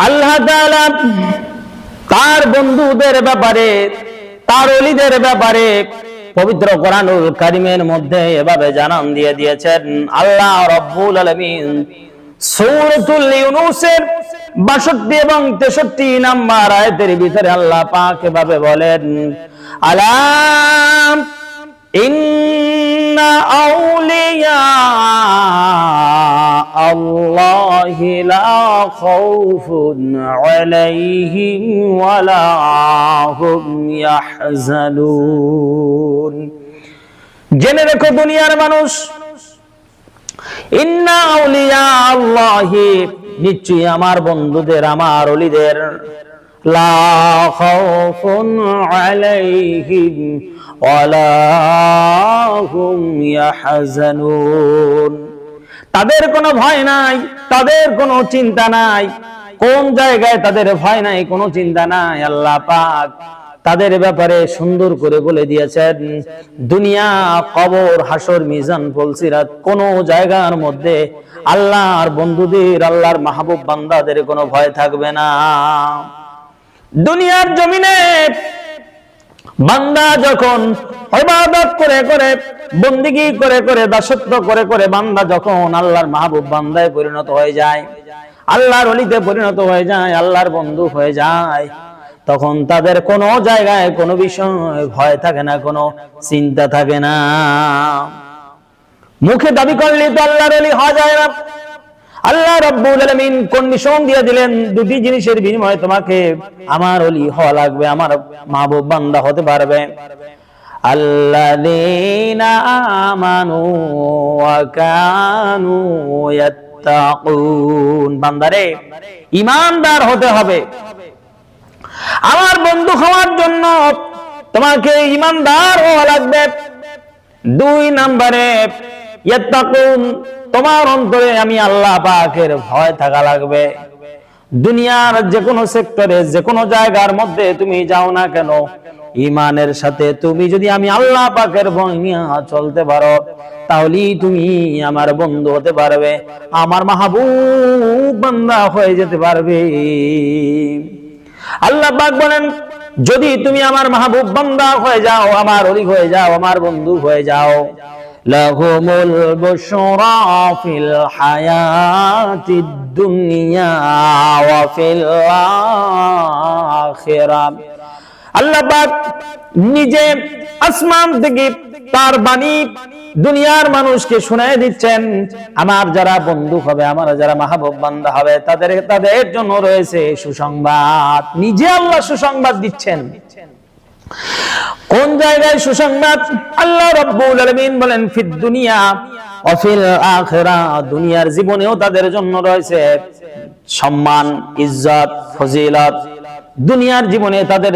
আল্লাহ তাআলা তার বন্ধুদের ব্যাপারে, তার ওলিদের ব্যাপারে পবিত্র কোরআনুল কারীমের মধ্যে এভাবে জানান দিয়ে দিয়েছেন। আল্লাহ রাব্বুল আলামিন সূরাতুল ইউনূসের ৬২ এবং ৬৩ নম্বর আয়াতের ভিতরে আল্লাহ পাক এভাবে বলেন, আলাম ইন্না আউলিয়া আল্লাহি লা খাউফুন আলাইহিম ওয়ালা হুম ইয়াহজানুন। জেনে রেখো দুনিয়ার মানুষ, ইন্না আউলিয়া আল্লাহি, নিশ্চয়ই আমার বন্ধুদের, আমার ওলিদের, লা খাউফুন আলাইহিম ওয়ালা হুম ইয়াহজানুন। তাদের কোনো ভয় নাই, তাদের কোনো চিন্তা নাই। কোন জায়গায় তাদের ভয় নাই, কোনো চিন্তা নাই? আল্লাহ পাক তাদের ব্যাপারে সুন্দর করে বলে দিয়েছেন, দুনিয়া, কবর, হাসর, মিজান, ফুলসিরাত, কোন জায়গার মধ্যে আল্লাহর বন্ধুদের, আল্লাহর মাহবুব বান্দাদের কোনো ভয় থাকবে না। দুনিয়ার জমিনে বান্দা যখন ইবাদত করে করে, বন্দেগী করে করে, দাসত্ব করে করে বান্দা যখন আল্লাহর মাহবুব বান্দায় পরিণত হয়ে যায়, আল্লাহর ওলিতে পরিণত হয়ে যায়, আল্লাহর বন্ধু হয়ে যায়, তখন তাদের কোনো জায়গায় কোনো বিষয় ভয় থাকে না, কোনো চিন্তা থাকে না। মুখে দাবি করলে তো আল্লাহর ওলি হওয়া যায় না। আল্লাহ রাব্বুল আলামিন কন্ডিশন দিয়ে দিলেন, দুটি জিনিসের বিনিময়ে তোমাকে আমার ওলি হওয়া লাগবে, আমার মাহবুব বান্দা হতে পারবে। আল্লাযীনা আমানু ওয়া কানু ইয়াত্তাকুন। বান্দারে, ঈমানদার হতে হবে। আমার বন্ধু হওয়ার জন্য তোমাকে ঈমানদার হওয়া লাগবে। ২ নম্বরে ইয়াত্তাকুন, তোমার অন্তরে আমি আল্লাহ পাকের ভয় থাকা লাগবে। দুনিয়ার যে কোনো সেক্টরে, যে কোনো জায়গার মধ্যে তুমি যাও না কেন, ঈমানের সাথে তুমি যদি আমি আল্লাহ পাকের ভয় নিয়ে চলতে পারো, তাহলেই তুমি আমার বন্ধু হতে পারবে, আমার মাহবুব বান্দা হয়ে যেতে পারবে। আল্লাহ পাক বলেন, যদি তুমি আমার মাহবুব বান্দা হয়ে যাও, আমার ওলি হয়ে যাও, আমার বন্ধু হয়ে যাও, লাহুমুল বুশরা ফিল হায়াতিদ দুনিয়া ওয়া ফিল আখিরাহ। আল্লাহ পাক নিজে আসমান থেকে তার বাণী দুনিয়ার মানুষকে শোনায় দিচ্ছেন, আমার যারা বন্ধু হবে, আমার যারা মাহবুব বান্দা হবে, তাদের জন্য রয়েছে সুসংবাদ। নিজে আল্লাহ সুসংবাদ দিচ্ছেন। কোন জায়গায় সুসংবাদ? আল্লাহ রাব্বুল আলামিন বলেন, ফিদ দুনিয়া ওয়া ফিল আখিরাহ, দুনিয়ার জীবনেও তাদের জন্য রয়েছে সম্মান, ইজ্জত, ফজিলত। দুনিয়ার জীবনে তাদের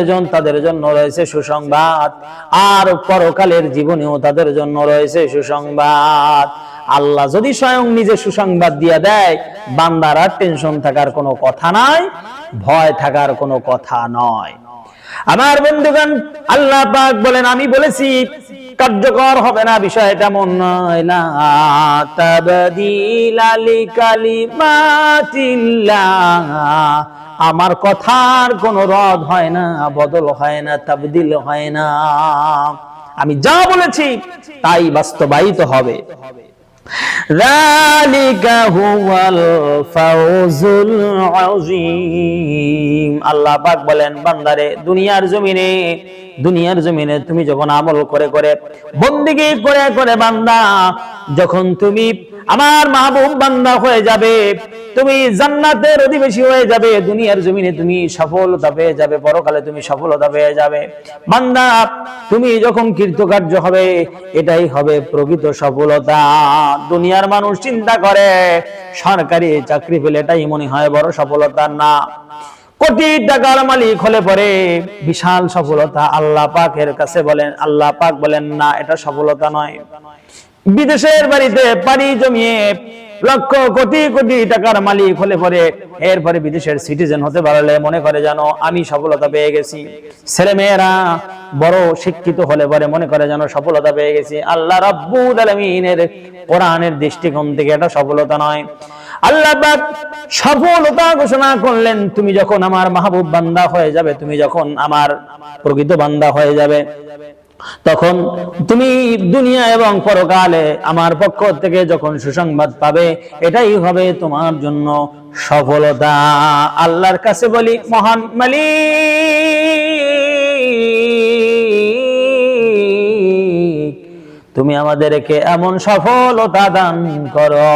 জন্য রয়েছে সুসংবাদ, আর পরকালের জীবনেও তাদের জন্য রয়েছে সুসংবাদ। আল্লাহ যদি স্বয়ং নিজে সুসংবাদ দিয়ে দেয়, বান্দার আর টেনশন থাকার কোনো কথা নাই, ভয় থাকার কোনো কথা নয়। আমার বন্ধুগণ, আল্লাহ পাক বলেন, আমি বলেছি কার্যকর হবে না, বিষয়টা এমন নয়। লা তাবদীলা লিকালিমাতিল্লাহ, আমার কথার কোনো রদ হয় না, বদল হয় না, তাবদীল হয় না। আমি যা বলেছি তাই বাস্তবায়িত হবে। যালিকা হুয়াল ফাওজুল আযীম। আল্লাহ পাক বলেন, বান্দারে, দুনিয়ার জমিনে তুমি যখন আমল করে করে, বন্দেগী করে করে, বান্দা, যখন তুমি আমার মাহবুব বান্দা হয়ে যাবে, তুমি জান্নাতের অধিবাসী হয়ে যাবে, দুনিয়ার জমিনে তুমি সফলতা পেয়ে যাবে, পরকালে তুমি সফলতা পেয়ে যাবে। বান্দা, তুমি যখন কৃতকার্য হবে, এটাই হবে প্রকৃত সফলতা। দুনিয়ার মানুষ চিন্তা করে সরকারি চাকরি পেলে এটাই মনে হয় বড় সফলতা। না, কোটি টাকার মালিক হলে পরে বিশাল সফলতা। আল্লাহ পাকের কাছে বলেন, আল্লাহ পাক বলেন, না, এটা সফলতা নয়। বিদেশের বাড়িতে পাড়ি জমিয়ে লক্ষ কোটি কোটি টাকার মালিক হলে পরে, এরপরে বিদেশের সিটিজেন হতে পারলে মনে করে যেন আমি সফলতা পেয়ে গেছি। ছেলে মেয়েরা বড় শিক্ষিত হলে পরে মনে করে যেন সফলতা পেয়ে গেছি। আল্লাহ রাব্বুল আলামিনের কোরআনের দৃষ্টিকোণ থেকে এটা সফলতা নয়। আল্লাহ পাক সফলতা ঘোষণা করলেন, তুমি যখন আমার মাহবুব বান্দা হয়ে যাবে, তুমি যখন আমার প্রকৃত বান্দা হয়ে যাবে, তখন তুমি দুনিয়া এবং পরকালে আমার পক্ষ থেকে যখন সুসংবাদ পাবে, এটাই হবে তোমার জন্য সফলতা। আল্লাহর কাছে বলি, মহান মালিক, তুমি আমাদেরকে এমন সফলতা দান করো।